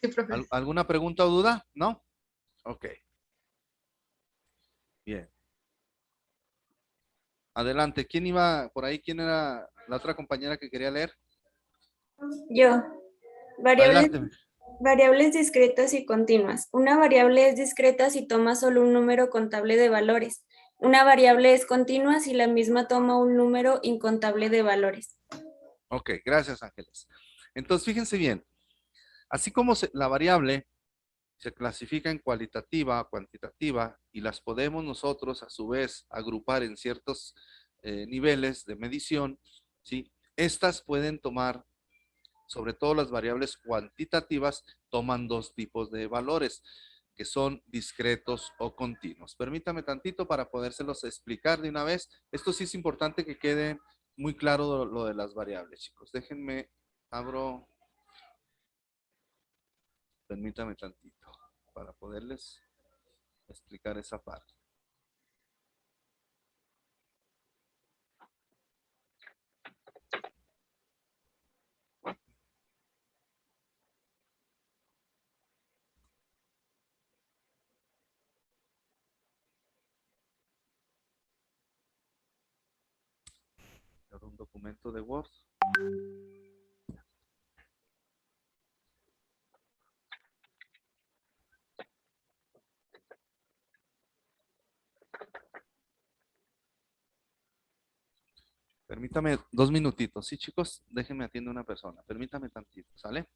Sí, profe. ¿Alguna pregunta o duda? ¿No? Ok, bien. Adelante. ¿Quién iba por ahí? ¿Quién era la otra compañera que quería leer? Yo. Variables, Adelante. variables discretas y continuas. Una variable es discreta si toma solo un número contable de valores. Una variable es continua si la misma toma un número incontable de valores. Ok, gracias, Ángeles. Entonces, fíjense bien. Así como la variable se clasifica en cualitativa, cuantitativa, y las podemos nosotros a su vez agrupar en ciertos niveles de medición, ¿sí? Estas pueden tomar, sobre todo las variables cuantitativas, toman dos tipos de valores, que son discretos o continuos. Permítame tantito para podérselos explicar de una vez. Esto sí es importante que quede muy claro lo de las variables, chicos. Déjenme, abro, permítame tantito para poderles explicar esa parte. Un documento de Word. Permítame 2 minutitos, ¿sí, chicos? Déjenme atiender a una persona. Permítame tantito, ¿sale?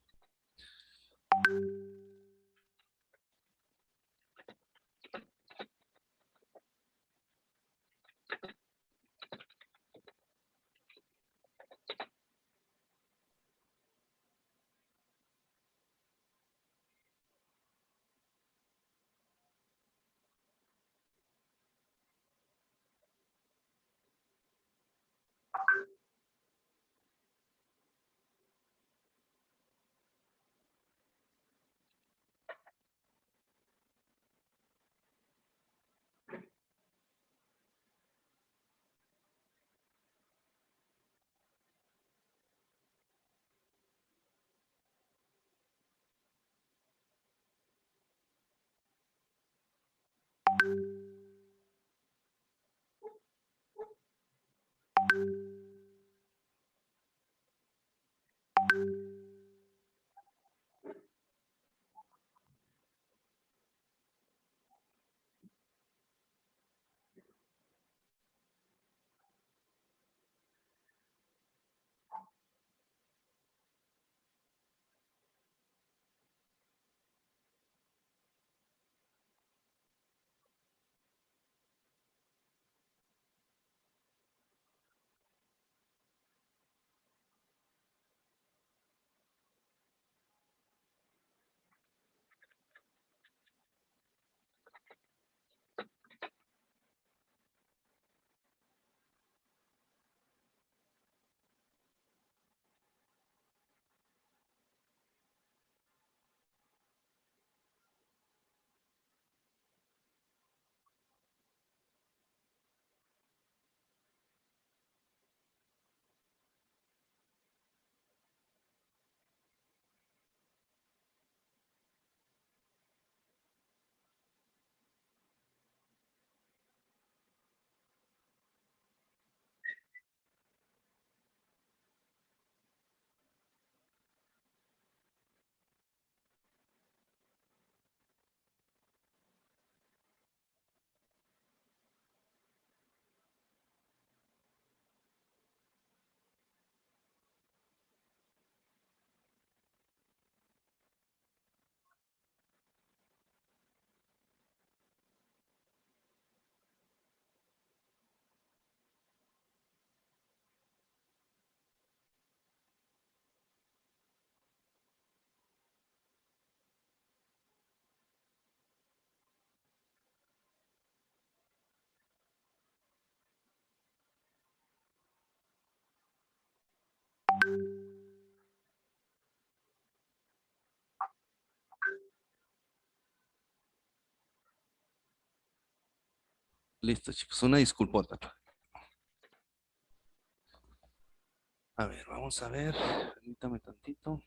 Listo, chicos. Una disculpota. A ver, vamos a ver. Permítame tantito.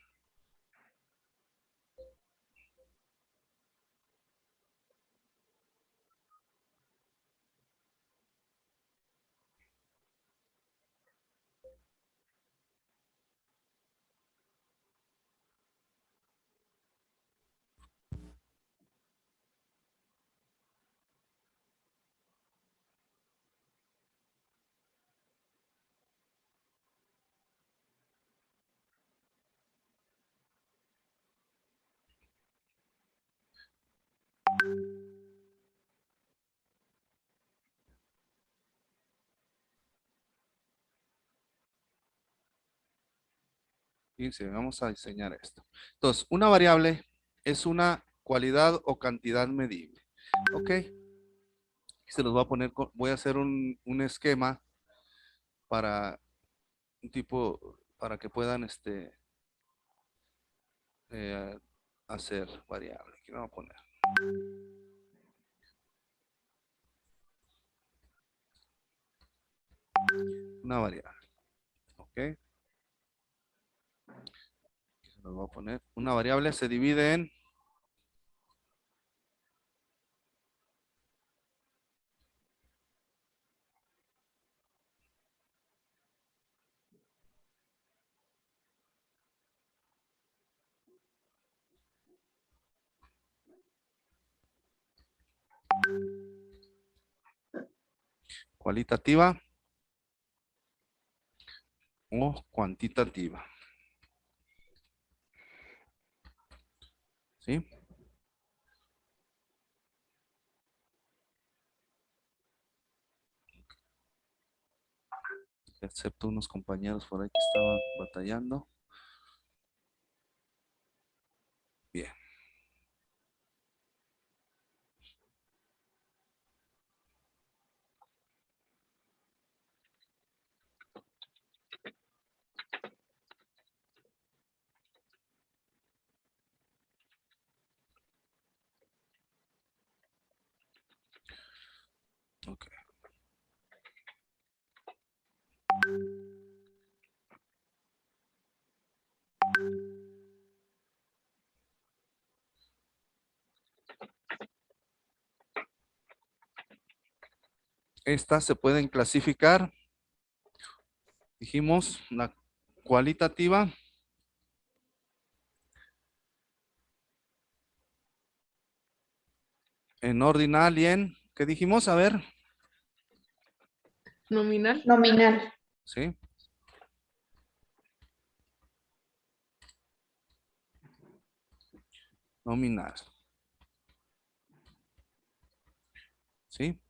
Fíjense, vamos a diseñar esto. Entonces, una variable es una cualidad o cantidad medible. Ok. Se los voy a poner, voy a hacer un esquema para un tipo, para que puedan eh, hacer variable. Aquí vamos a poner una variable. Ok. Se los voy a poner. Una variable se divide en cualitativa o cuantitativa. ¿Sí? Excepto unos compañeros por ahí que estaban batallando. Bien. Ok. Estas se pueden clasificar. Dijimos la cualitativa, en ordinal y en, ¿qué dijimos? A ver, Nominal. Nominal. ¿sí? Nominal. ¿Sí?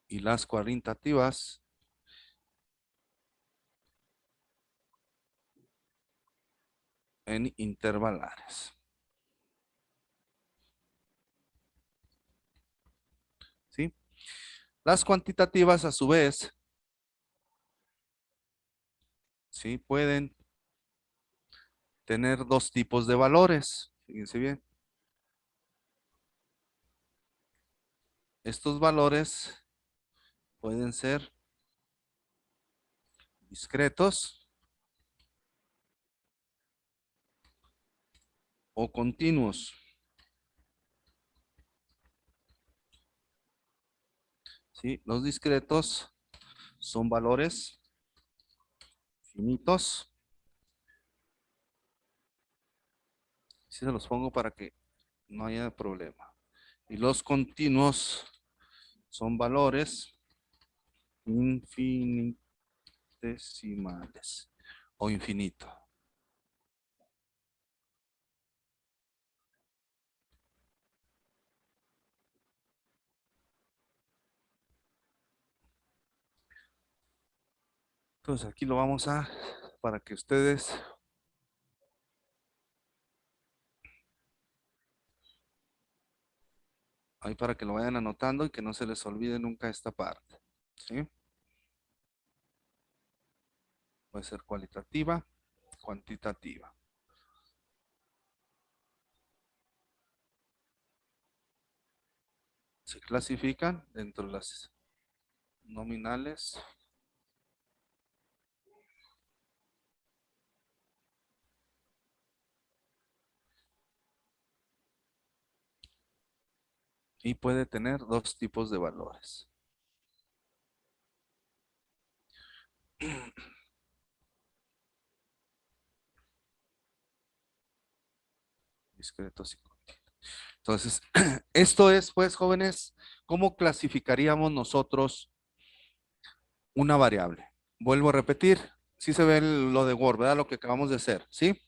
Y las cualitativas en intervalares. ¿Sí? Las cuantitativas a su vez, ¿sí? Pueden tener dos tipos de valores. Fíjense bien. Estos valores pueden ser discretos o continuos. ¿Sí? Los discretos son valores finitos. Si se los pongo para que no haya problema. Y los continuos son valores infinitesimales o infinito. Entonces aquí lo vamos a, para que ustedes ahí para que lo vayan anotando y que no se les olvide nunca esta parte. ¿Sí? Puede ser cualitativa, cuantitativa. Se clasifican dentro de las nominales y puede tener dos tipos de valores. Discretos y continuos. Entonces, esto es, pues, jóvenes, ¿cómo clasificaríamos nosotros una variable? Vuelvo a repetir, sí se ve lo de Word, ¿verdad? Lo que acabamos de hacer, ¿sí?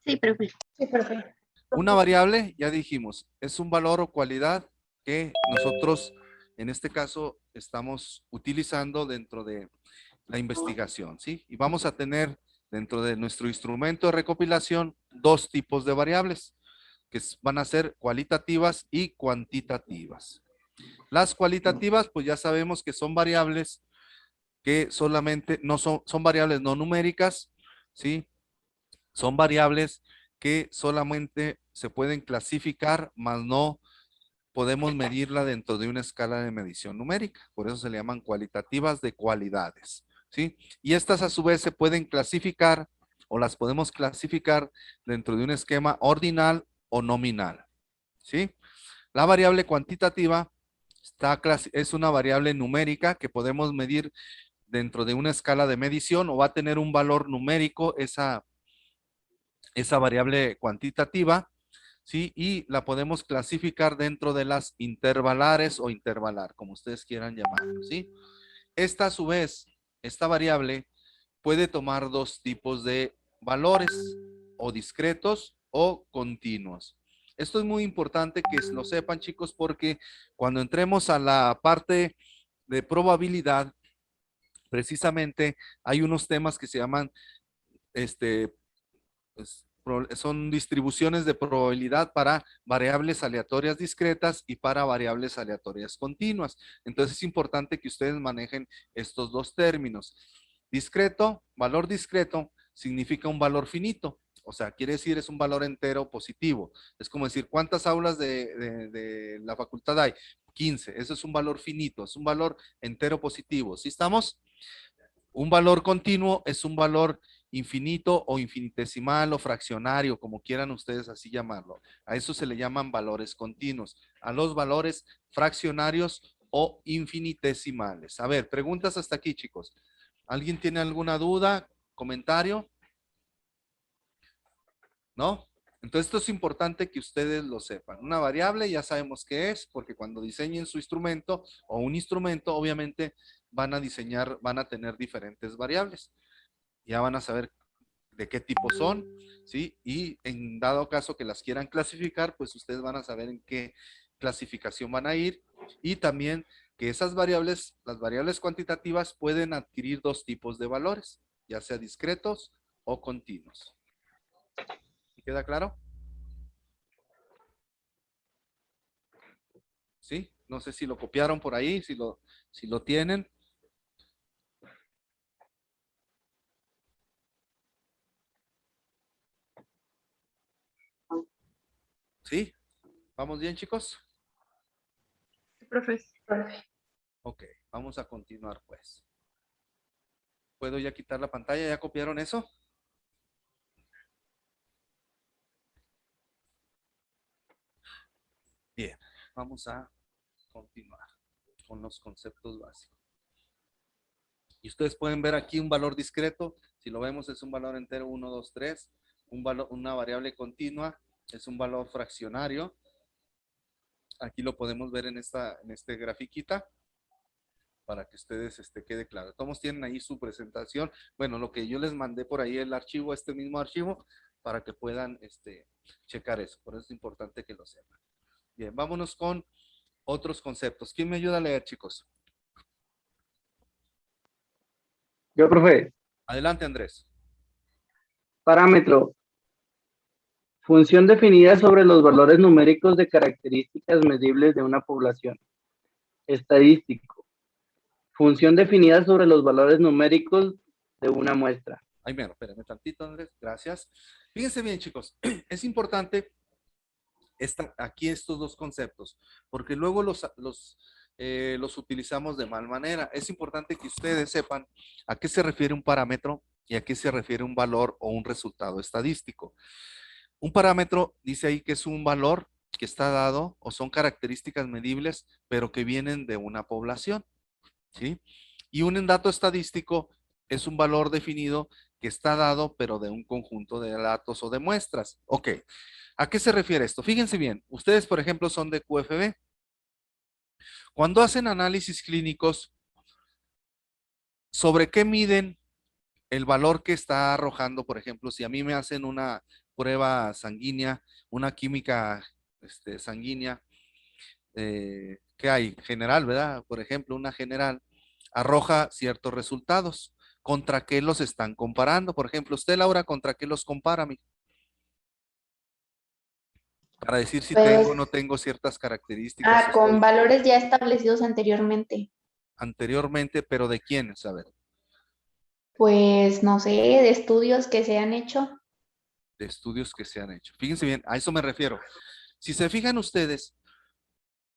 Sí, profe. Sí, profe. Una variable, ya dijimos, es un valor o cualidad que nosotros, en este caso, estamos utilizando dentro de la investigación, ¿sí? Y vamos a tener dentro de nuestro instrumento de recopilación dos tipos de variables que van a ser cualitativas y cuantitativas. Las cualitativas, pues ya sabemos que son variables que solamente no son variables no numéricas, ¿sí? Son variables que solamente se pueden clasificar, mas no podemos medirla dentro de una escala de medición numérica. Por eso se le llaman cualitativas de cualidades, ¿sí? Y estas a su vez se pueden clasificar o las podemos clasificar dentro de un esquema ordinal o nominal, ¿sí? La variable cuantitativa es una variable numérica que podemos medir dentro de una escala de medición o va a tener un valor numérico esa variable cuantitativa, ¿sí? Y la podemos clasificar dentro de las intervalares o intervalar, como ustedes quieran llamarlo, ¿sí? Esta a su vez, esta variable puede tomar dos tipos de valores, o discretos o continuos. Esto es muy importante que lo sepan, chicos, porque cuando entremos a la parte de probabilidad, precisamente hay unos temas que se llaman, pues, son distribuciones de probabilidad para variables aleatorias discretas y para variables aleatorias continuas. Entonces es importante que ustedes manejen estos dos términos. Discreto, valor discreto, significa un valor finito. O sea, quiere decir es un valor entero positivo. Es como decir, ¿cuántas aulas de la facultad hay? 15. Eso es un valor finito, es un valor entero positivo. ¿Sí estamos? Un valor continuo es un valor infinito o infinitesimal o fraccionario, como quieran ustedes así llamarlo. A eso se le llaman valores continuos. A los valores fraccionarios o infinitesimales. A ver, preguntas hasta aquí, chicos. ¿Alguien tiene alguna duda, comentario? ¿No? Entonces esto es importante que ustedes lo sepan. Una variable ya sabemos qué es, porque cuando diseñen su instrumento o un instrumento, obviamente van a diseñar, van a tener diferentes variables. Ya van a saber de qué tipo son, ¿sí? Y en dado caso que las quieran clasificar, pues ustedes van a saber en qué clasificación van a ir y también que esas variables, las variables cuantitativas pueden adquirir dos tipos de valores, ya sea discretos o continuos. ¿Queda claro? ¿Sí? No sé si lo copiaron por ahí, si lo tienen. ¿Sí? ¿Vamos bien, chicos? Profesor. Ok, vamos a continuar pues. ¿Puedo ya quitar la pantalla? ¿Ya copiaron eso? Bien, vamos a continuar con los conceptos básicos. Y ustedes pueden ver aquí un valor discreto. Si lo vemos es un valor entero 1, 2, 3. Una variable continua es un valor fraccionario. Aquí lo podemos ver en este grafiquita para que ustedes quede claro. Todos tienen ahí su presentación. Bueno, lo que yo les mandé por ahí el archivo, este mismo archivo, para que puedan checar eso. Por eso es importante que lo sepan. Bien, vámonos con otros conceptos. ¿Quién me ayuda a leer, chicos? Yo, profe. Adelante, Andrés. Parámetro. Función definida sobre los valores numéricos de características medibles de una población. Estadístico. Función definida sobre los valores numéricos de una muestra. Ay, mira, espérenme tantito, Andrés. Gracias. Fíjense bien, chicos. Es importante aquí estos dos conceptos, porque luego los utilizamos de mal manera. Es importante que ustedes sepan a qué se refiere un parámetro y a qué se refiere un valor o un resultado estadístico. Un parámetro dice ahí que es un valor que está dado o son características medibles, pero que vienen de una población, ¿sí? Y un dato estadístico es un valor definido que está dado, pero de un conjunto de datos o de muestras. Ok, ¿a qué se refiere esto? Fíjense bien, ustedes, por ejemplo, son de QFB. Cuando hacen análisis clínicos, ¿sobre qué miden el valor que está arrojando? Por ejemplo, si a mí me hacen una prueba sanguínea, una química sanguínea, ¿qué hay? General, ¿verdad? Por ejemplo, una general arroja ciertos resultados. ¿Contra qué los están comparando? Por ejemplo, usted, Laura, ¿contra qué los compara, mi? Para decir si tengo o no Pues, tengo ciertas características o con estoy valores ya establecidos anteriormente. anteriormente, pero ¿de quiénes? A ver, Pues, no sé, de estudios que se han hecho. de estudios que se han hecho. Fíjense bien, a eso me refiero. Si se fijan ustedes,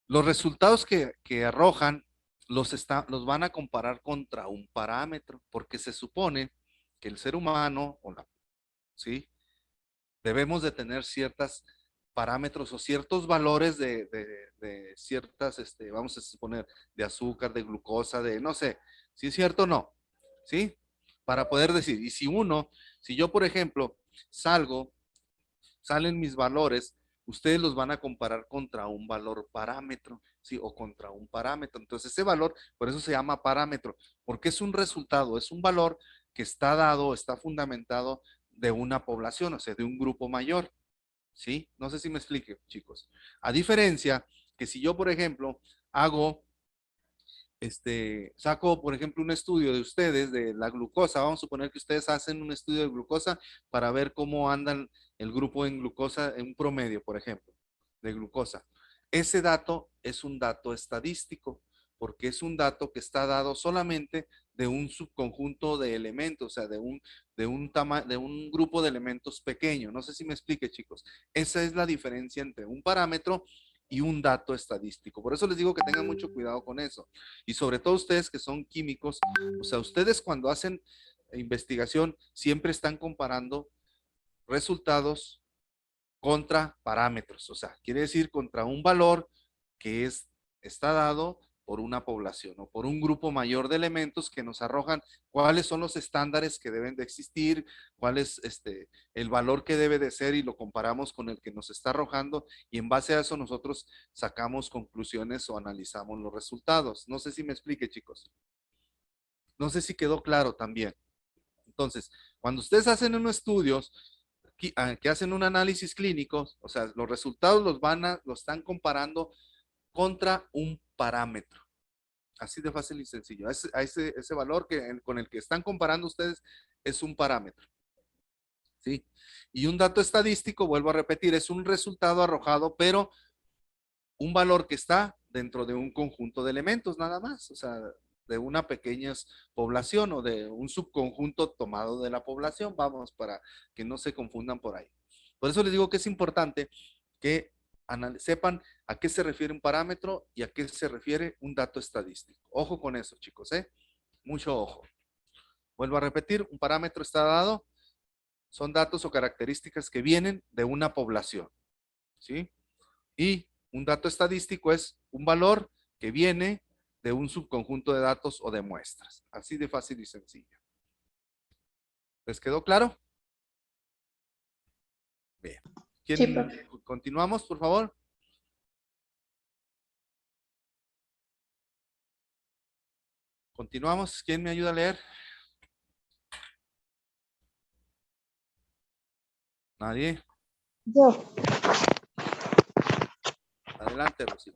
los resultados que arrojan los van a comparar contra un parámetro, porque se supone que el ser humano, ¿sí? Debemos de tener ciertos parámetros o ciertos valores de ciertas, vamos a suponer, de azúcar, de glucosa, de no sé, si es cierto o no, ¿sí? Para poder decir, y si yo, por ejemplo, salen mis valores, ustedes los van a comparar contra un valor parámetro, ¿sí? O contra un parámetro. Entonces, ese valor, por eso se llama parámetro, porque es un resultado, es un valor que está dado, está fundamentado de una población, o sea, de un grupo mayor, ¿sí? No sé si me explique, chicos. A diferencia que si yo, por ejemplo, hago saco, por ejemplo, un estudio de ustedes de la glucosa. Vamos a suponer que ustedes hacen un estudio de glucosa para ver cómo andan el grupo en glucosa, en un promedio, por ejemplo, de glucosa. Ese dato es un dato estadístico, porque es un dato que está dado solamente de un subconjunto de elementos, o sea, de un grupo de elementos pequeño. No sé si me explique, chicos. Esa es la diferencia entre un parámetro y un dato estadístico. Por eso les digo que tengan mucho cuidado con eso. Y sobre todo ustedes que son químicos, o sea, ustedes cuando hacen investigación siempre están comparando resultados contra parámetros, o sea, quiere decir contra un valor que está dado por una población o por un grupo mayor de elementos que nos arrojan cuáles son los estándares que deben de existir, cuál es el valor que debe de ser y lo comparamos con el que nos está arrojando y en base a eso nosotros sacamos conclusiones o analizamos los resultados. No sé si me explique, chicos. No sé si quedó claro también. Entonces, cuando ustedes hacen unos estudios que hacen un análisis clínico, o sea, los resultados los están comparando contra un parámetro. Así de fácil y sencillo. Ese valor con el que están comparando ustedes es un parámetro. ¿Sí? Y un dato estadístico, vuelvo a repetir, es un resultado arrojado, pero un valor que está dentro de un conjunto de elementos nada más, o sea, de una pequeña población o de un subconjunto tomado de la población, vamos, para que no se confundan por ahí. Por eso les digo que es importante que sepan a qué se refiere un parámetro y a qué se refiere un dato estadístico. Ojo con eso, chicos, ¿eh? Mucho ojo. Vuelvo a repetir, un parámetro está dado, son datos o características que vienen de una población, ¿sí? Y un dato estadístico es un valor que viene de un subconjunto de datos o de muestras. Así de fácil y sencillo. ¿Les quedó claro? Bien. Sí, ¿Quién profe. continuamos, por favor? Continuamos. ¿Quién me ayuda a leer? Nadie. Yo, Adelante, Rocío.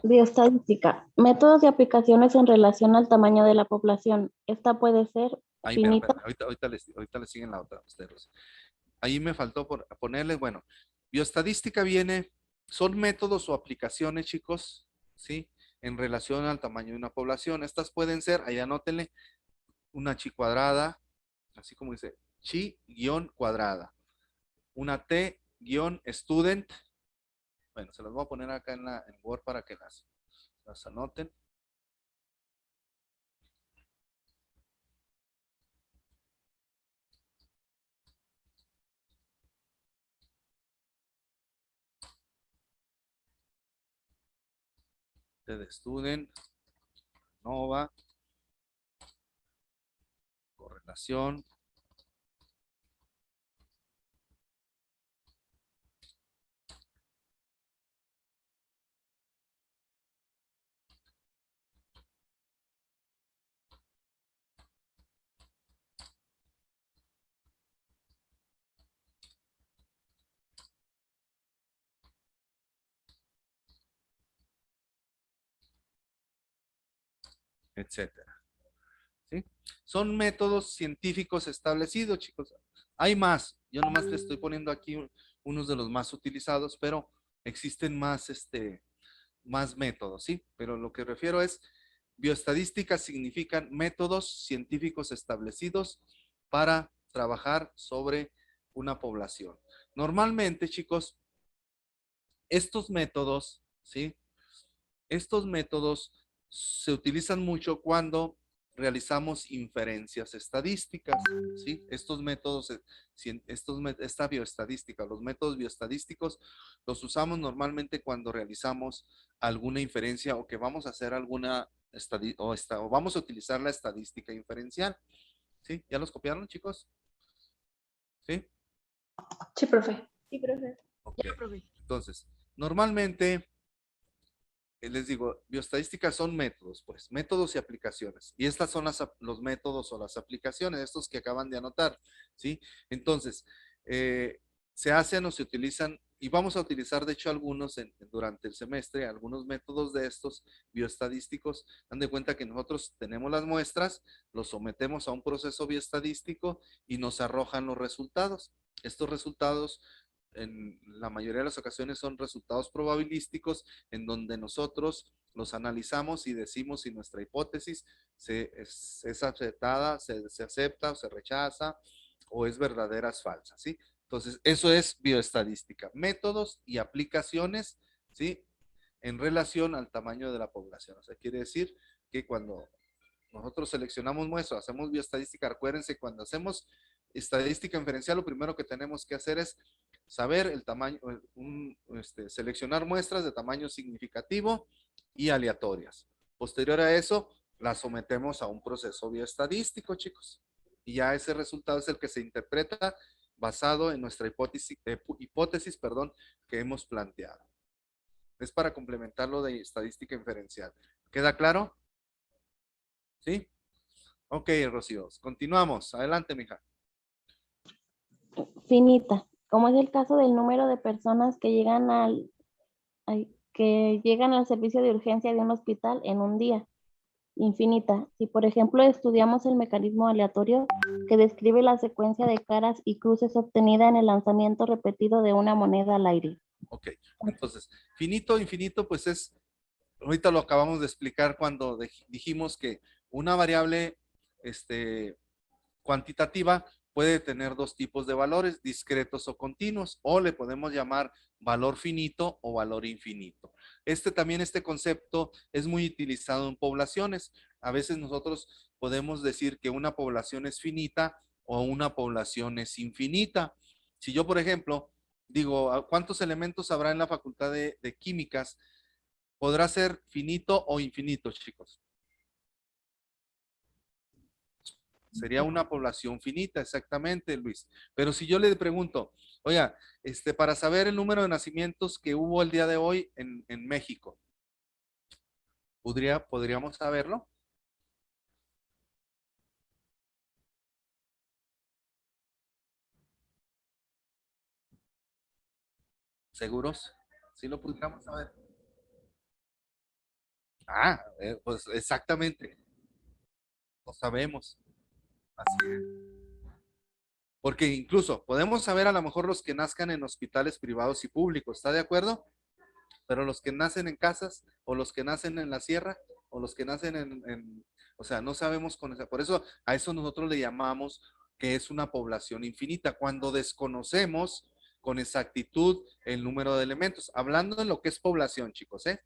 bioestadística. Métodos y aplicaciones en relación al tamaño de la población. Esta puede ser Ahí, finita. ahorita les siguen la otra, ustedes. Ahí me faltó ponerles, bueno, bioestadística son métodos o aplicaciones, chicos, ¿sí? En relación al tamaño de una población. Estas pueden ser, ahí anótenle, una chi cuadrada, así como dice, chi guión cuadrada, una t guión student, bueno, se las voy a poner acá en Word para que las anoten. T de student, nova, correlación, etcétera. ¿Sí? Son métodos científicos establecidos, chicos. Hay más. Yo nomás le estoy poniendo aquí unos de los más utilizados, pero existen más, más métodos, ¿sí? Pero lo que refiero es, bioestadística significan métodos científicos establecidos para trabajar sobre una población. Normalmente, chicos, estos métodos, ¿sí? Estos métodos se utilizan mucho cuando realizamos inferencias estadísticas, ¿sí? Estos métodos, esta bioestadística, los métodos bioestadísticos los usamos normalmente cuando realizamos alguna inferencia o que vamos a hacer alguna o vamos a utilizar la estadística inferencial, ¿sí? ¿Ya los copiaron, chicos? ¿Sí? Sí, profe. Sí, profe. Ok. Entonces, normalmente les digo, bioestadísticas son métodos, pues, métodos y aplicaciones. Y estas son los métodos o las aplicaciones, estos que acaban de anotar, ¿sí? Entonces, eh, se hacen o se utilizan, y vamos a utilizar, de hecho, algunos durante el semestre, algunos métodos de estos bioestadísticos. Dan de cuenta que nosotros tenemos las muestras, los sometemos a un proceso bioestadístico y nos arrojan los resultados. Estos resultados en la mayoría de las ocasiones son resultados probabilísticos en donde nosotros los analizamos y decimos si nuestra hipótesis es aceptada, se acepta o se rechaza o es verdadera o es falsa, ¿sí? Entonces, eso es bioestadística, métodos y aplicaciones, ¿sí? En relación al tamaño de la población. O sea, quiere decir que cuando nosotros seleccionamos muestras, hacemos bioestadística, acuérdense, cuando hacemos estadística inferencial, lo primero que tenemos que hacer es saber el tamaño, seleccionar muestras de tamaño significativo y aleatorias. Posterior a eso, las sometemos a un proceso bioestadístico, chicos. Y ya ese resultado es el que se interpreta basado en nuestra hipótesis, perdón, que hemos planteado. Es para complementar lo de estadística inferencial. ¿Queda claro? ¿Sí? Ok, Rocío. Continuamos. Adelante, mija. Finita, como es el caso del número de personas que llegan al servicio de urgencia de un hospital en un día. Infinita, si por ejemplo estudiamos el mecanismo aleatorio que describe la secuencia de caras y cruces obtenida en el lanzamiento repetido de una moneda al aire. Ok, entonces, finito, infinito, pues ahorita lo acabamos de explicar cuando dijimos que una variable cuantitativa puede tener dos tipos de valores, discretos o continuos, o le podemos llamar valor finito o valor infinito. Este concepto es muy utilizado en poblaciones. A veces nosotros podemos decir que una población es finita o una población es infinita. Si yo, por ejemplo, digo, ¿cuántos elementos habrá en la facultad de químicas? ¿Podrá ser finito o infinito, chicos? Sería una población finita, exactamente, Luis. Pero si yo le pregunto, oiga, para saber el número de nacimientos que hubo el día de hoy en México, ¿podríamos saberlo? ¿Seguros? ¿Sí lo pudiéramos saber? Ah, pues exactamente, lo sabemos. Así es. Porque incluso podemos saber a lo mejor los que nazcan en hospitales privados y públicos, ¿está de acuerdo? Pero los que nacen en casas o los que nacen en la sierra o los que nacen o sea, no sabemos con esa, por eso a eso nosotros le llamamos que es una población infinita, cuando desconocemos con exactitud el número de elementos, hablando en lo que es población, chicos, ¿eh?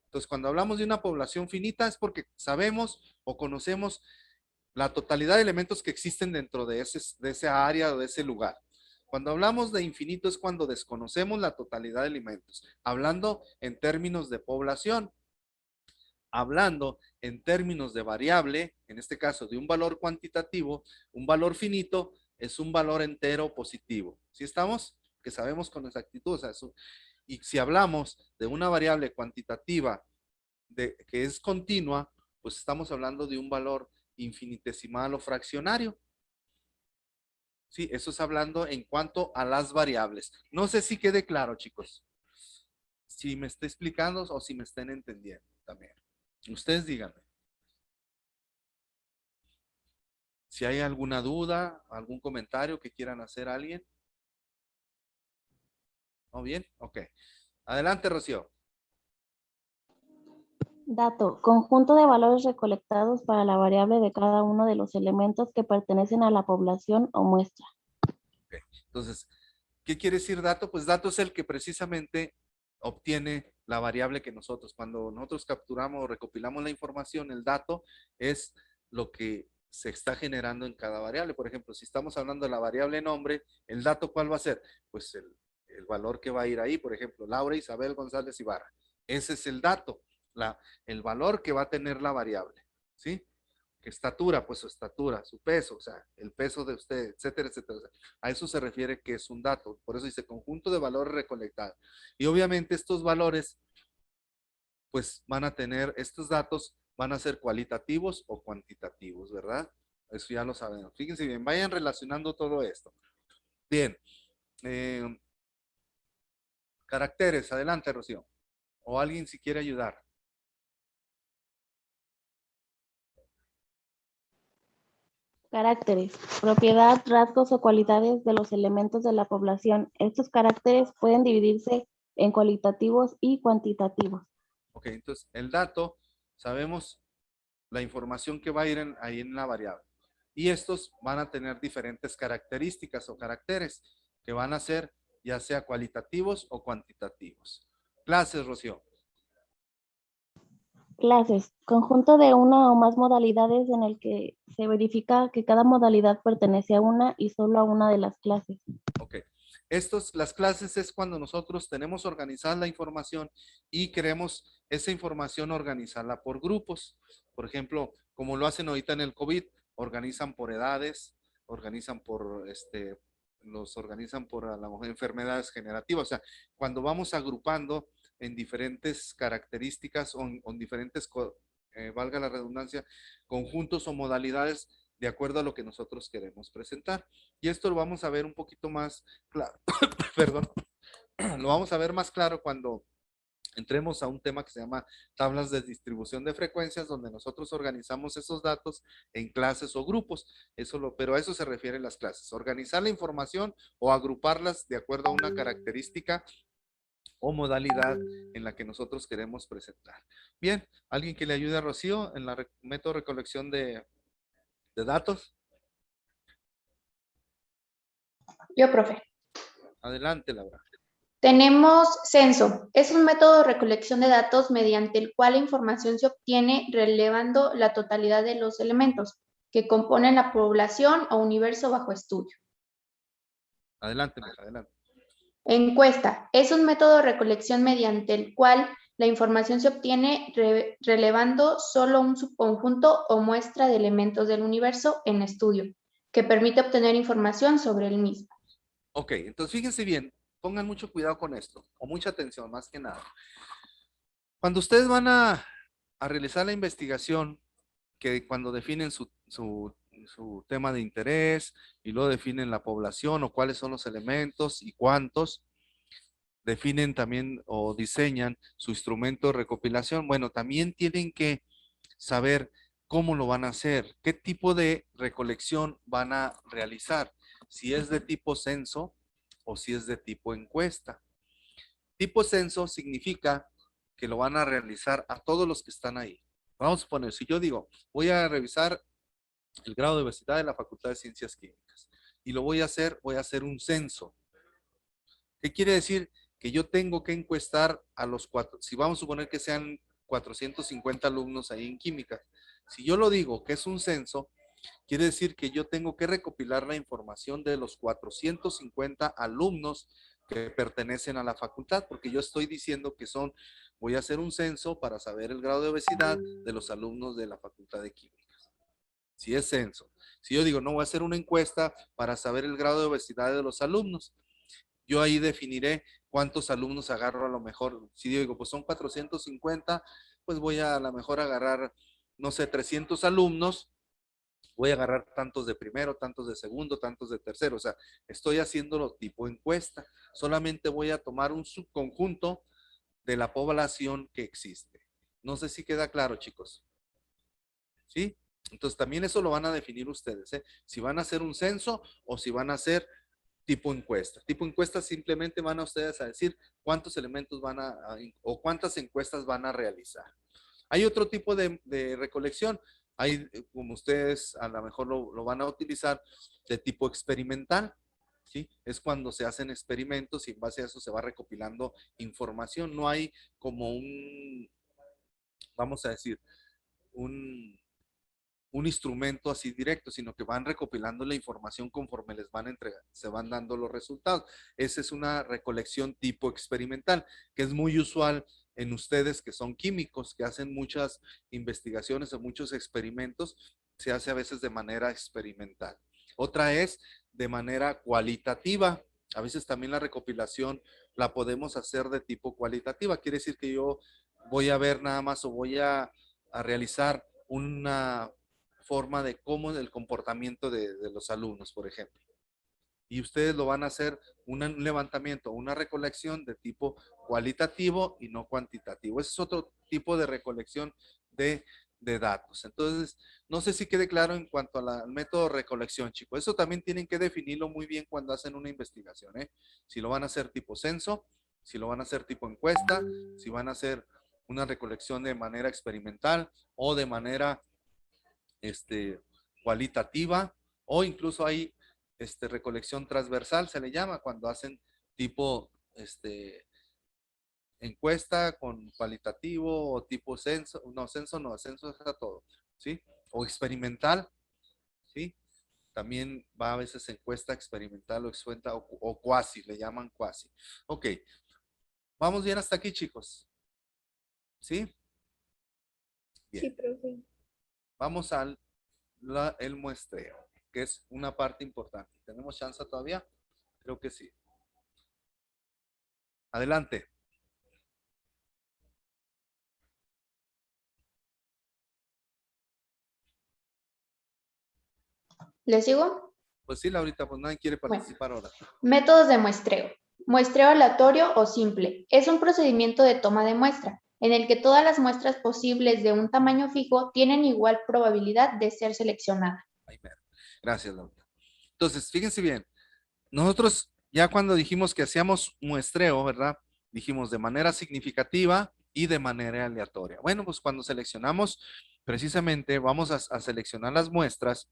Entonces, cuando hablamos de una población finita es porque sabemos o conocemos la totalidad de elementos que existen dentro de esa área o de ese lugar. Cuando hablamos de infinito es cuando desconocemos la totalidad de elementos, hablando en términos de población, hablando en términos de variable, en este caso de un valor cuantitativo, un valor finito es un valor entero positivo. ¿Sí estamos? Que sabemos con exactitud. O sea, y si hablamos de una variable cuantitativa que es continua, pues estamos hablando de un valor infinitesimal o fraccionario. Sí, eso es hablando en cuanto a las variables. No sé si quede claro, chicos. Si me está explicando o si me están entendiendo también. Ustedes díganme. Si hay alguna duda, algún comentario que quieran hacer alguien. ¿No bien? Ok. Adelante, Rocío. Dato, conjunto de valores recolectados para la variable de cada uno de los elementos que pertenecen a la población o muestra. Ok. Entonces, ¿qué quiere decir dato? Pues dato es el que precisamente obtiene la variable que nosotros, cuando nosotros capturamos o recopilamos la información, el dato es lo que se está generando en cada variable. Por ejemplo, si estamos hablando de la variable nombre, ¿el dato cuál va a ser? Pues el valor que va a ir ahí, por ejemplo, Laura Isabel González Ibarra. Ese es el dato, el valor que va a tener la variable, ¿sí? ¿Qué estatura? Pues su estatura, su peso, o sea, el peso de usted, etcétera, etcétera. A eso se refiere que es un dato. Por eso dice conjunto de valores recolectados. Y obviamente estos valores, pues van a tener, estos datos van a ser cualitativos o cuantitativos, ¿verdad? Eso ya lo sabemos. Fíjense bien, vayan relacionando todo esto. Bien. Caracteres, adelante, Rocío. O alguien si quiere ayudar. Caracteres, propiedad, rasgos o cualidades de los elementos de la población. Estos caracteres pueden dividirse en cualitativos y cuantitativos. Ok, entonces el dato, sabemos la información que va a ir ahí en la variable. Y estos van a tener diferentes características o caracteres que van a ser ya sea cualitativos o cuantitativos. Clases, Rocío. Clases, conjunto de una o más modalidades en el que se verifica que cada modalidad pertenece a una y solo a una de las clases. Ok. Las clases es cuando nosotros tenemos organizada la información y queremos esa información organizarla por grupos. Por ejemplo, como lo hacen ahorita en el COVID, organizan por edades, organizan por los organizan por a lo mejor enfermedades generativas. O sea, cuando vamos agrupando en diferentes características o en diferentes, valga la redundancia, conjuntos o modalidades de acuerdo a lo que nosotros queremos presentar. Y esto lo vamos a ver un poquito más claro, perdón, lo vamos a ver más claro cuando entremos a un tema que se llama tablas de distribución de frecuencias, donde nosotros organizamos esos datos en clases o grupos. Pero a eso se refieren las clases, organizar la información o agruparlas de acuerdo a una característica o modalidad en la que nosotros queremos presentar. Bien, ¿alguien que le ayude a Rocío en la método de recolección de datos? Yo, profe. Adelante, Laura. Tenemos censo. Es un método de recolección de datos mediante el cual la información se obtiene relevando la totalidad de los elementos que componen la población o universo bajo estudio. Adelante, mija, adelante. Encuesta. Es un método de recolección mediante el cual la información se obtiene relevando solo un subconjunto o muestra de elementos del universo en estudio, que permite obtener información sobre el mismo. Ok, entonces fíjense bien, pongan mucho cuidado con esto, o mucha atención más que nada. Cuando ustedes van a realizar la investigación, que cuando definen su tema de interés y luego definen la población o cuáles son los elementos y cuántos, definen también o diseñan su instrumento de recopilación. Bueno, también tienen que saber cómo lo van a hacer, qué tipo de recolección van a realizar, si es de tipo censo o si es de tipo encuesta. Tipo censo significa que lo van a realizar a todos los que están ahí. Vamos a poner, si yo digo, voy a revisar el grado de obesidad de la Facultad de Ciencias Químicas y lo voy a hacer un censo. ¿Qué quiere decir? Que yo tengo que encuestar a los si vamos a suponer que sean 450 alumnos ahí en química. Si yo lo digo que es un censo, quiere decir que yo tengo que recopilar la información de los 450 alumnos que pertenecen a la facultad, porque yo estoy diciendo que voy a hacer un censo para saber el grado de obesidad de los alumnos de la Facultad de Químicas. Si es censo. Si yo digo, no, voy a hacer una encuesta para saber el grado de obesidad de los alumnos, yo ahí definiré cuántos alumnos agarro a lo mejor. Si digo, pues son 450, pues voy a lo mejor agarrar, no sé, 300 alumnos, voy a agarrar tantos de primero, tantos de segundo, tantos de tercero. O sea, estoy haciéndolo tipo encuesta. Solamente voy a tomar un subconjunto de la población que existe. No sé si queda claro, chicos. ¿Sí? Entonces también eso lo van a definir ustedes, ¿eh? Si van a hacer un censo o si van a hacer tipo encuesta. Tipo encuesta simplemente van a ustedes a decir cuántos elementos o cuántas encuestas van a realizar. Hay otro tipo de recolección. Hay, como ustedes a lo mejor lo van a utilizar, de tipo experimental. ¿Sí? Es cuando se hacen experimentos y en base a eso se va recopilando información. No hay como vamos a decir, un, un instrumento así directo, sino que van recopilando la información conforme les van entregando, se van dando los resultados. Esa es una recolección tipo experimental, que es muy usual en ustedes que son químicos, que hacen muchas investigaciones o muchos experimentos, se hace a veces de manera experimental. Otra es de manera cualitativa. A veces también la recopilación la podemos hacer de tipo cualitativa. Quiere decir que yo voy a ver nada más o voy a realizar una forma de cómo es el comportamiento de los alumnos, por ejemplo. Y ustedes lo van a hacer un levantamiento, una recolección de tipo cualitativo y no cuantitativo. Ese es otro tipo de recolección de datos. Entonces, no sé si quede claro en cuanto al método de recolección, chicos. Eso también tienen que definirlo muy bien cuando hacen una investigación, ¿eh? Si lo van a hacer tipo censo, si lo van a hacer tipo encuesta, si van a hacer una recolección de manera experimental o de manera cualitativa, o incluso hay recolección transversal, se le llama, cuando hacen tipo encuesta con cualitativo o tipo censo, censo es a todo, ¿sí? O experimental, ¿sí? También va a veces encuesta experimental o cuasi, le llaman cuasi. Ok, vamos bien hasta aquí, chicos. ¿Sí? Bien. Sí, profe. Vamos al el muestreo, que es una parte importante. ¿Tenemos chance todavía? Creo que sí. Adelante. ¿Les sigo? Pues sí, Laurita, pues nadie quiere participar ahora. Métodos de muestreo. Muestreo aleatorio o simple. Es un procedimiento de toma de muestra, en el que todas las muestras posibles de un tamaño fijo tienen igual probabilidad de ser seleccionadas. Gracias, Laurita. Entonces, fíjense bien. Nosotros ya cuando dijimos que hacíamos muestreo, ¿verdad? Dijimos de manera significativa y de manera aleatoria. Bueno, pues cuando seleccionamos, precisamente vamos a seleccionar las muestras,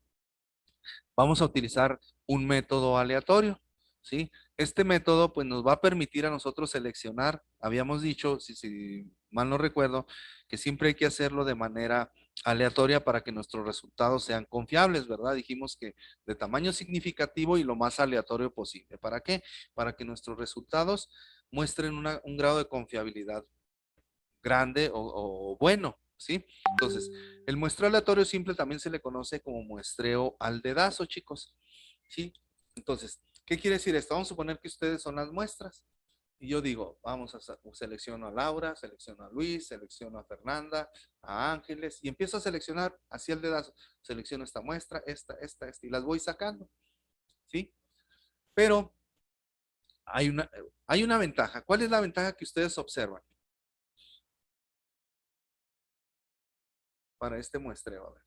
vamos a utilizar un método aleatorio, ¿sí? Este método pues nos va a permitir a nosotros seleccionar, habíamos dicho, si mal no recuerdo, que siempre hay que hacerlo de manera aleatoria para que nuestros resultados sean confiables, ¿verdad? Dijimos que de tamaño significativo y lo más aleatorio posible. ¿Para qué? Para que nuestros resultados muestren un grado de confiabilidad grande o bueno, ¿sí? Entonces, el muestreo aleatorio simple también se le conoce como muestreo al dedazo, chicos, ¿sí? Entonces, ¿qué quiere decir esto? Vamos a suponer que ustedes son las muestras. Y yo digo, vamos a selecciono a Laura, selecciono a Luis, selecciono a Fernanda, a Ángeles, y empiezo a seleccionar así el dedazo. Selecciono esta muestra, esta, y las voy sacando, ¿sí? Pero hay una ventaja. ¿Cuál es la ventaja que ustedes observan para este muestreo? A ver.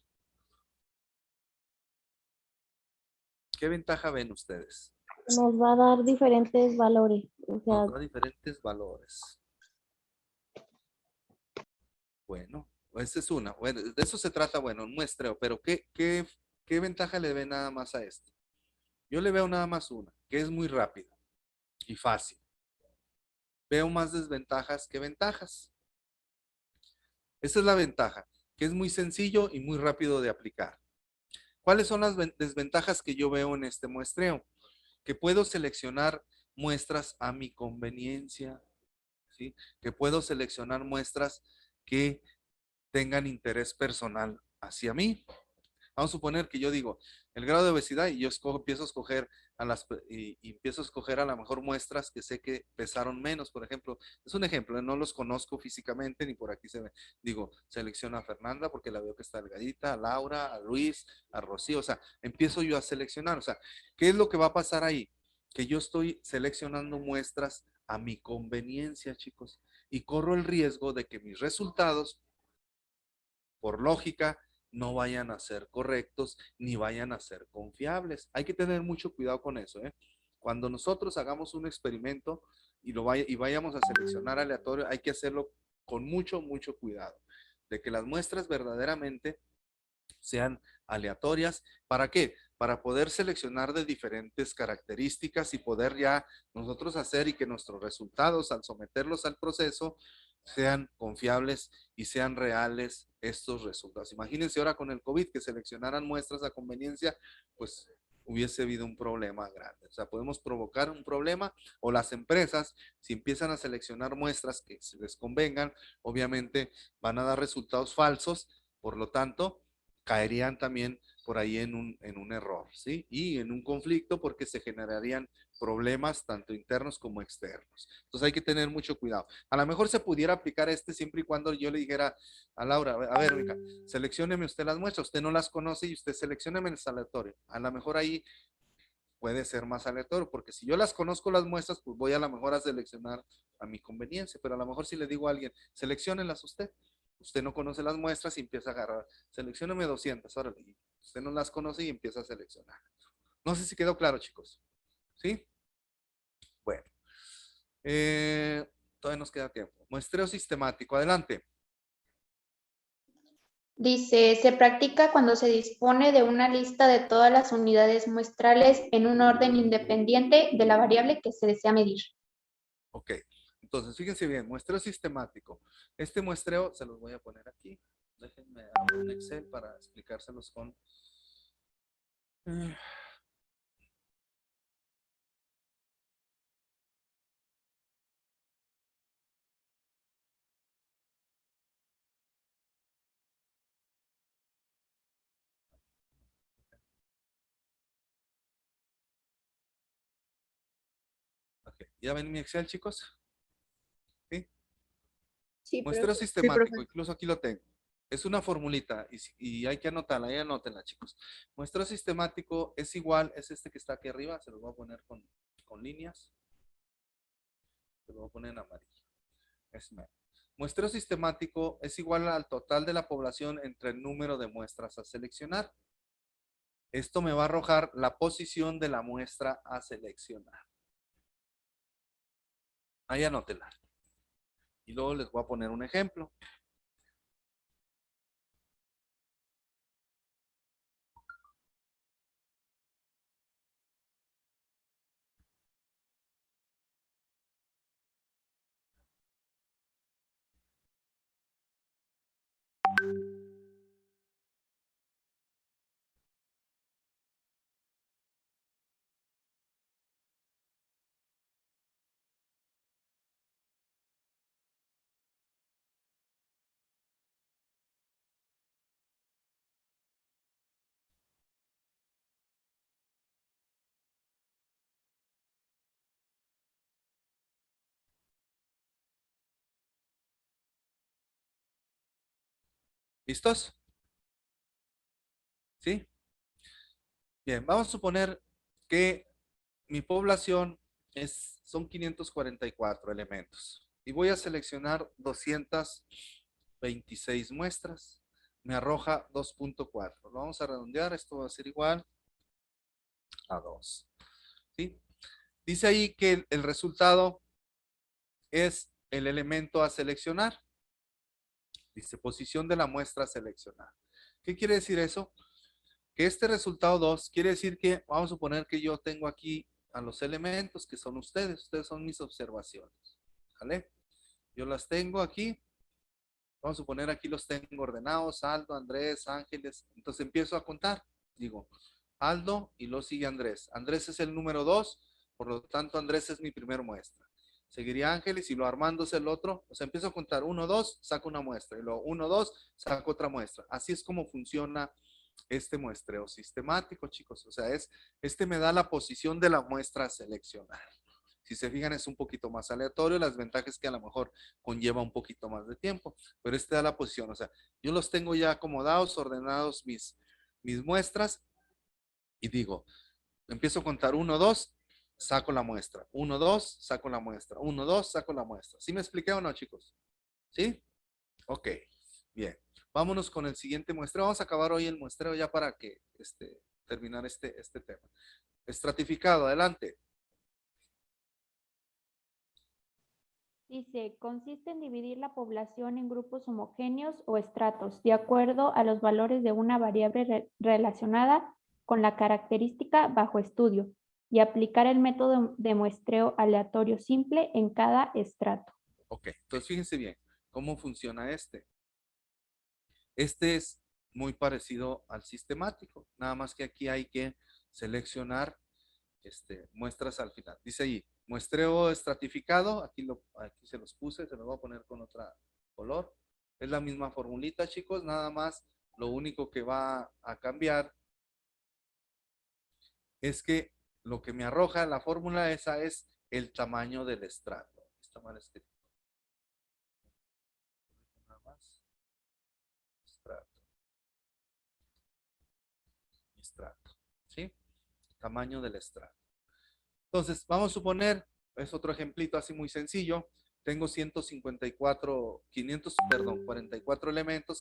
¿Qué ventaja ven ustedes? Nos va a dar diferentes valores. O sea, Nos da diferentes valores. Bueno, esa es una. Bueno, de eso se trata, bueno, un muestreo. Pero ¿qué ventaja le ven nada más a esto? Yo le veo nada más una, que es muy rápida y fácil. Veo más desventajas que ventajas. Esa es la ventaja, que es muy sencillo y muy rápido de aplicar. ¿Cuáles son las desventajas que yo veo en este muestreo? Que puedo seleccionar muestras a mi conveniencia, ¿sí? Que puedo seleccionar muestras que tengan interés personal hacia mí. Vamos a suponer que yo digo el grado de obesidad y yo empiezo a escoger y empiezo a escoger a lo mejor muestras que sé que pesaron menos, por ejemplo. Es un ejemplo, no los conozco físicamente ni por aquí se ve. Digo, selecciono a Fernanda porque la veo que está delgadita, a Laura, a Luis, a Rocío, o sea, empiezo yo a seleccionar, o sea, ¿qué es lo que va a pasar ahí? Que yo estoy seleccionando muestras a mi conveniencia, chicos, y corro el riesgo de que mis resultados, por lógica, no vayan a ser correctos ni vayan a ser confiables. Hay que tener mucho cuidado con eso, ¿eh? Cuando nosotros hagamos un experimento y vayamos a seleccionar aleatorio, hay que hacerlo con mucho, mucho cuidado, de que las muestras verdaderamente sean aleatorias. ¿Para qué? Para poder seleccionar de diferentes características y poder ya nosotros hacer y que nuestros resultados al someterlos al proceso sean confiables y sean reales estos resultados. Imagínense ahora con el COVID que seleccionaran muestras a conveniencia, pues hubiese habido un problema grande. O sea, podemos provocar un problema, o las empresas, si empiezan a seleccionar muestras que se les convengan, obviamente van a dar resultados falsos, por lo tanto, caerían también por ahí en un error, ¿sí? Y en un conflicto porque se generarían problemas tanto internos como externos. Entonces hay que tener mucho cuidado. A lo mejor se pudiera aplicar siempre y cuando yo le dijera a Laura, a ver, Mica, seleccióneme usted las muestras, usted no las conoce y usted seleccióneme el aleatorio. A lo mejor ahí puede ser más aleatorio, porque si yo las conozco las muestras, pues voy a lo mejor a seleccionar a mi conveniencia, pero a lo mejor si le digo a alguien, selecciónelas usted. Usted no conoce las muestras y empieza a agarrar, seleccióneme 200, ahora usted no las conoce y empieza a seleccionar. No sé si quedó claro, chicos. ¿Sí? Bueno. Todavía nos queda tiempo. Muestreo sistemático. Adelante. Dice, se practica cuando se dispone de una lista de todas las unidades muestrales en un orden independiente de la variable que se desea medir. Ok. Entonces, fíjense bien, muestreo sistemático. Este muestreo se los voy a poner aquí. Déjenme abrir un Excel para explicárselos con... Okay. ¿Ya ven mi Excel, chicos? ¿Sí? Sí, Muestreo profe. sistemático, incluso aquí lo tengo. Es una formulita y hay que anotarla, ahí anótenla, chicos. Muestreo sistemático es igual, es este que está aquí arriba, se lo voy a poner con líneas. Se lo voy a poner en amarillo. Muestreo sistemático es igual al total de la población entre el número de muestras a seleccionar. Esto me va a arrojar la posición de la muestra a seleccionar. Ahí anótenla. Y luego les voy a poner un ejemplo. ¿Listos? ¿Sí? Bien, vamos a suponer que mi población son 544 elementos y voy a seleccionar 226 muestras. Me arroja 2.4. Lo vamos a redondear, esto va a ser igual a 2. ¿Sí? Dice ahí que el resultado es el elemento a seleccionar. Dice posición de la muestra a seleccionar. ¿Qué quiere decir eso? Que este resultado 2 quiere decir que, vamos a suponer que yo tengo aquí a los elementos que son ustedes son mis observaciones, ¿vale? Yo las tengo aquí, vamos a suponer aquí los tengo ordenados, Aldo, Andrés, Ángeles, entonces empiezo a contar, digo, Aldo y luego sigue Andrés. Andrés es el número 2, por lo tanto Andrés es mi primer muestra. Seguiría Ángeles y lo Armando es el otro, o sea, empiezo a contar 1, 2, saco una muestra, y luego 1, 2, saco otra muestra. Así es como funciona este muestreo sistemático, chicos. O sea, este me da la posición de la muestra a seleccionar. Si se fijan, es un poquito más aleatorio. Las ventajas es que a lo mejor conlleva un poquito más de tiempo, pero este da la posición. O sea, yo los tengo ya acomodados, ordenados mis muestras y digo, empiezo a contar 1, 2, saco la muestra. 1, 2, saco la muestra. 1, 2, saco la muestra. ¿Sí me expliqué o no, chicos? ¿Sí? Ok. Bien, vámonos con el siguiente muestreo. Vamos a acabar hoy el muestreo ya para que terminar este tema. Estratificado, adelante. Dice, consiste en dividir la población en grupos homogéneos o estratos, de acuerdo a los valores de una variable relacionada con la característica bajo estudio, y aplicar el método de muestreo aleatorio simple en cada estrato. Ok, entonces fíjense bien, ¿cómo funciona este? Este es muy parecido al sistemático, nada más que aquí hay que seleccionar muestras al final. Dice ahí, muestreo estratificado, aquí se los puse, se los voy a poner con otro color. Es la misma formulita, chicos, nada más lo único que va a cambiar es que lo que me arroja la fórmula esa es el tamaño del estrato. Está mal escrito. Nada más. Estrato. ¿Sí? Tamaño del estrato. Entonces, vamos a suponer, es otro ejemplito así muy sencillo. Tengo 44 elementos,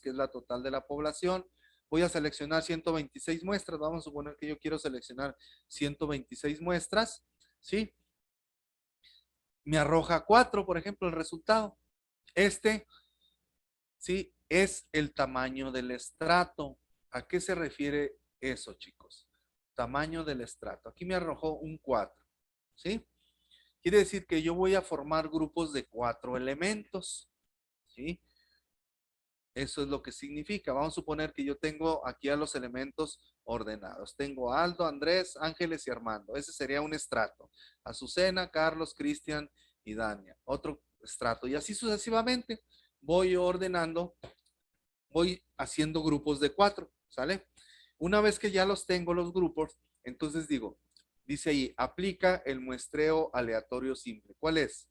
que es la total de la población. Voy a seleccionar 126 muestras. Vamos a suponer que yo quiero seleccionar 126 muestras. ¿Sí? Me arroja 4, por ejemplo, el resultado. ¿Sí? Es el tamaño del estrato. ¿A qué se refiere eso, chicos? Tamaño del estrato. Aquí me arrojó un 4. ¿Sí? Quiere decir que yo voy a formar grupos de 4 elementos. ¿Sí? Eso es lo que significa. Vamos a suponer que yo tengo aquí a los elementos ordenados. Tengo a Aldo, Andrés, Ángeles y Armando. Ese sería un estrato. Azucena, Carlos, Cristian y Dania. Otro estrato. Y así sucesivamente. Voy ordenando, voy haciendo grupos de 4. ¿Sale? Una vez que ya los tengo los grupos, entonces digo, dice ahí, aplica el muestreo aleatorio simple. ¿Cuál es?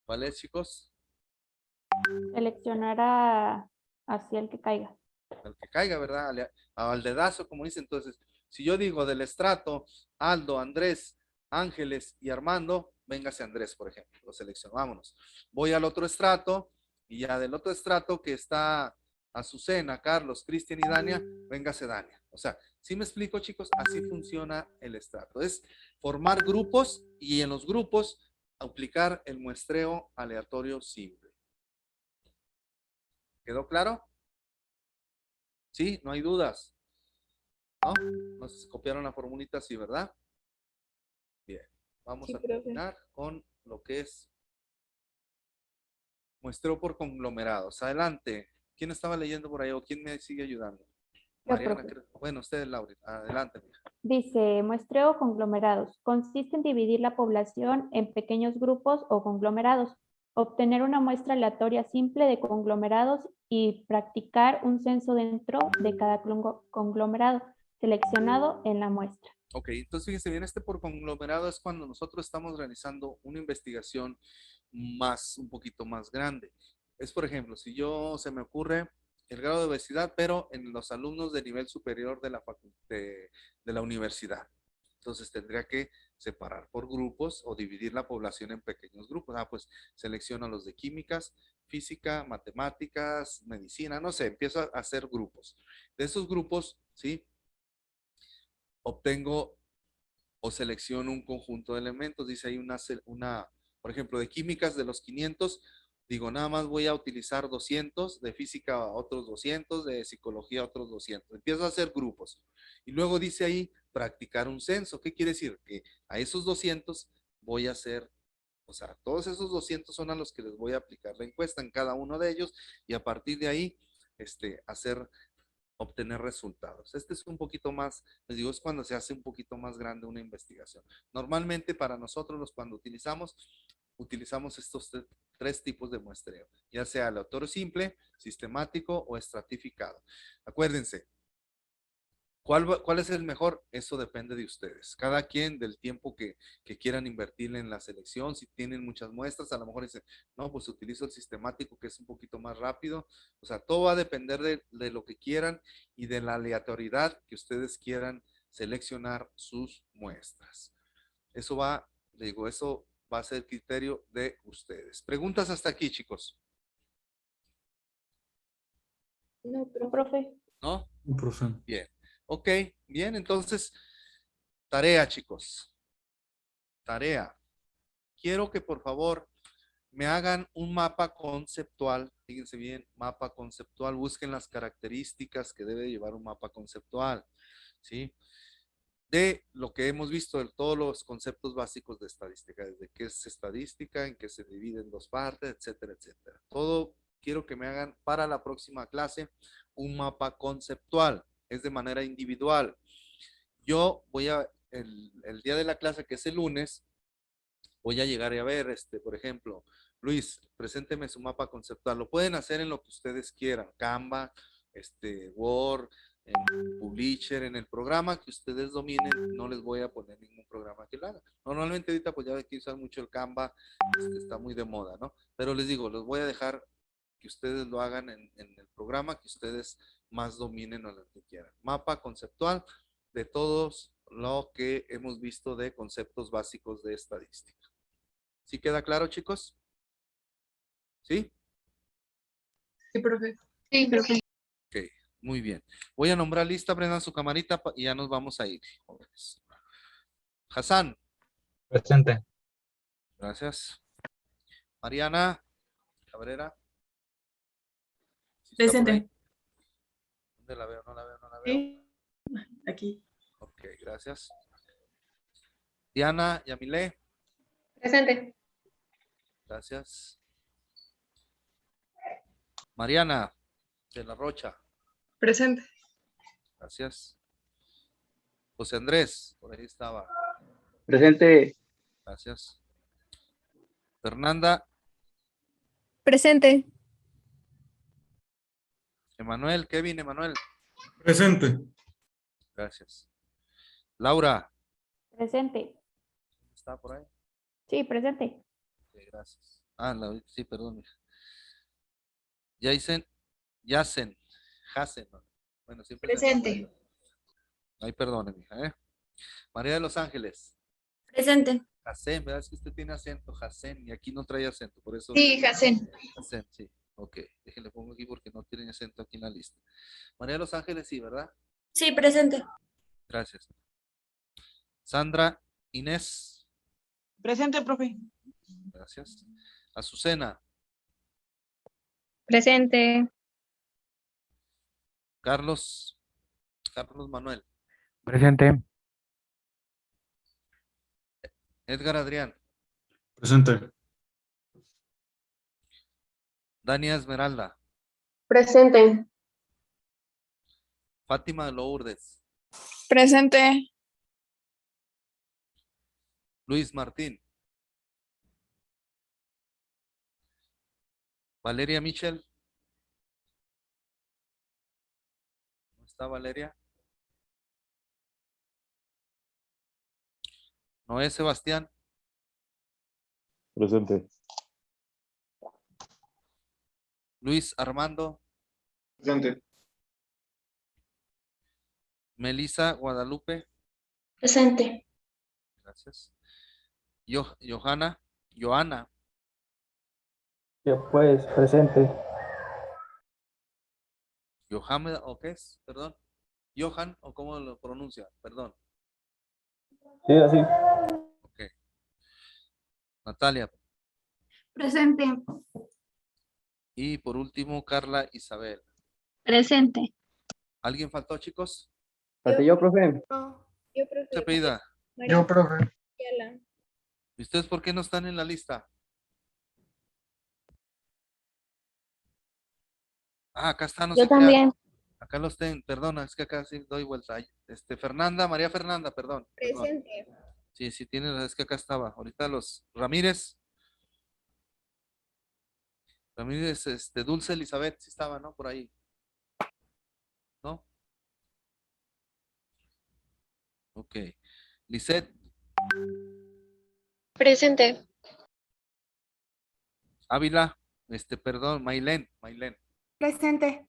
¿Cuál es, chicos? Seleccionar hacia el que caiga. El que caiga, ¿verdad? Al dedazo, como dice. Entonces, si yo digo del estrato, Aldo, Andrés, Ángeles y Armando, véngase Andrés, por ejemplo. Lo selecciono, vámonos. Voy al otro estrato y ya del otro estrato que está Azucena, Carlos, Cristian y Dania, véngase Dania. O sea, ¿sí me explico, chicos? Así funciona el estrato. Es formar grupos y en los grupos aplicar el muestreo aleatorio simple. ¿Quedó claro? ¿Sí? ¿No hay dudas? ¿No? Nos copiaron la formulita así, ¿verdad? Bien. Vamos a terminar con lo que es muestreo por conglomerados. Adelante. ¿Quién estaba leyendo por ahí o quién me sigue ayudando? Mariana, bueno, usted, Laura. Adelante. Dice, muestreo conglomerados. Consiste en dividir la población en pequeños grupos o conglomerados, obtener una muestra aleatoria simple de conglomerados y practicar un censo dentro de cada conglomerado seleccionado en la muestra. Ok, entonces fíjense bien, por conglomerado es cuando nosotros estamos realizando una investigación un poquito más grande. Es, por ejemplo, si se me ocurre el grado de obesidad, pero en los alumnos de nivel superior de la universidad. Entonces tendría que separar por grupos o dividir la población en pequeños grupos. Pues selecciono los de químicas, física, matemáticas, medicina, no sé, empiezo a hacer grupos. De esos grupos, ¿sí? Obtengo o selecciono un conjunto de elementos. Dice ahí por ejemplo, de químicas de los 500, digo, nada más voy a utilizar 200, de física otros 200, de psicología otros 200. Empiezo a hacer grupos. Y luego dice ahí, practicar un censo. ¿Qué quiere decir? Que a esos 200 voy a hacer, o sea, todos esos 200 son a los que les voy a aplicar la encuesta en cada uno de ellos y a partir de ahí, obtener resultados. Es un poquito más, les digo, es cuando se hace un poquito más grande una investigación. Normalmente para nosotros cuando utilizamos estos tres tipos de muestreo, ya sea aleatorio simple, sistemático o estratificado. Acuérdense, ¿cuál es el mejor? Eso depende de ustedes. Cada quien del tiempo que quieran invertir en la selección. Si tienen muchas muestras, a lo mejor dicen, no, pues utilizo el sistemático que es un poquito más rápido. O sea, todo va a depender de lo que quieran y de la aleatoriedad que ustedes quieran seleccionar sus muestras. Eso va a ser criterio de ustedes. ¿Preguntas hasta aquí, chicos? No, profe. ¿No? Profe. Bien. Ok, bien, entonces, tarea, chicos. Tarea. Quiero que por favor me hagan un mapa conceptual. Fíjense bien, mapa conceptual. Busquen las características que debe llevar un mapa conceptual, ¿sí? De lo que hemos visto, de todos los conceptos básicos de estadística, desde qué es estadística, en qué se divide en dos partes, etcétera, etcétera. Todo quiero que me hagan para la próxima clase un mapa conceptual, es de manera individual. Yo voy a, el día de la clase, que es el lunes, voy a llegar a ver, por ejemplo, Luis, presénteme su mapa conceptual. Lo pueden hacer en lo que ustedes quieran, Canva, Word, en Publisher, en el programa que ustedes dominen. No les voy a poner ningún programa que lo haga. Normalmente ahorita pues ya hay que usar mucho el Canva, está muy de moda, ¿no? Pero les digo, los voy a dejar que ustedes lo hagan en el programa que ustedes más dominen o lo que quieran. Mapa conceptual de todos lo que hemos visto de conceptos básicos de estadística. ¿Sí queda claro, chicos? ¿Sí? Sí, profe. Sí, profe. Ok, muy bien. Voy a nombrar lista, prendan su camarita y ya nos vamos a ir, jóvenes. Hassan. Presente. Gracias. Mariana Cabrera. ¿Sí está por Presente. ahí? ¿Dónde la veo? No la veo, no la veo. Sí. Aquí. Ok, gracias. Diana Yamile. Presente. Gracias. Mariana de la Rocha. Presente. Gracias. José Andrés, por ahí estaba. Presente. Gracias. Fernanda. Presente. Emanuel, Kevin, Emanuel. Presente. Gracias. Laura. Presente. ¿Está por ahí? Sí, presente. Ok, gracias. Ah, sí, perdón, mija. Jason, Yacen, Hasen. Bueno, siempre Presente. Ay, perdone, mija, María de los Ángeles. Presente. Hasen, ¿verdad? Es que usted tiene acento, Hasen, y aquí no trae acento, por eso. Sí, Jacen. Hasen, sí. Ok, déjenle pongo aquí porque no tienen acento aquí en la lista. María de los Ángeles, sí, ¿verdad? Sí, presente. Gracias. Sandra Inés. Presente, profe. Gracias. Azucena. Presente. Carlos Manuel. Presente. Edgar Adrián. Presente. Dania Esmeralda. Presente. Fátima Lourdes. Presente. Luis Martín. Valeria Michel. ¿No está Valeria? Noé Sebastián. Presente. Luis Armando. Presente. Melissa Guadalupe. Presente. Gracias. Johanna. Pues, presente. Johanna, ¿o qué es? Perdón. Johan, ¿o cómo lo pronuncia? Perdón. Sí, así. Ok. Natalia. Presente. Y por último, Carla Isabel. Presente. ¿Alguien faltó, chicos? Falté yo, profe. Yo, profe. ¿Se apellida? Yo, profe. ¿Y ustedes por qué no están en la lista? Ah, acá están, no Yo se crean. también. Acá los tengo, perdona, es que acá sí doy vuelta. Fernanda, María Fernanda, perdón. Presente. Sí, sí, tiene, es que acá estaba. Ahorita los Ramírez, Dulce Elizabeth, sí estaba, ¿no? Por ahí. ¿No? Ok. Lisette, Presente. Ávila, perdón, Mailén. Presente.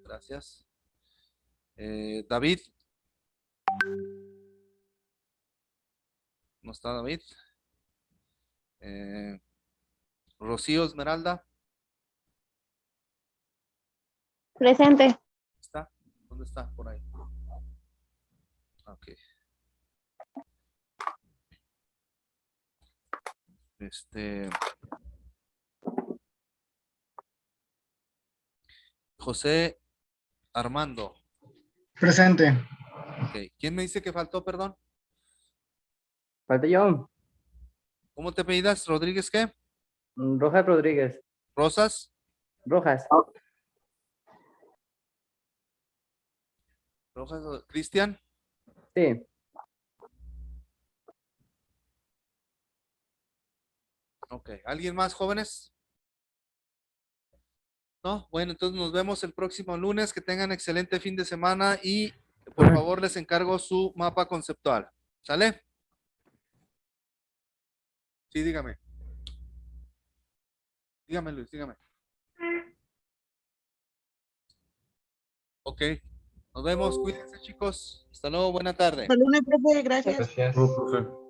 Gracias. David. ¿No está David? Rocío Esmeralda, Presente. ¿está? ¿Dónde está? Por ahí. Ok. José Armando. Presente. Ok. ¿Quién me dice que faltó, perdón? Falta yo. ¿Cómo te apellidas? ¿Rodríguez qué? Rojas Rodríguez. ¿Rosas? Rojas. ¿Rojas? ¿Cristian? Sí. Ok. ¿Alguien más, jóvenes? No, bueno, entonces nos vemos el próximo lunes. Que tengan excelente fin de semana y por favor les encargo su mapa conceptual. ¿Sale? Sí, dígame. Dígame, Luis, dígame. Ok. Nos vemos. Cuídense, chicos. Hasta luego. Buena tarde. Hasta lunes, profe, gracias. Gracias. Profe.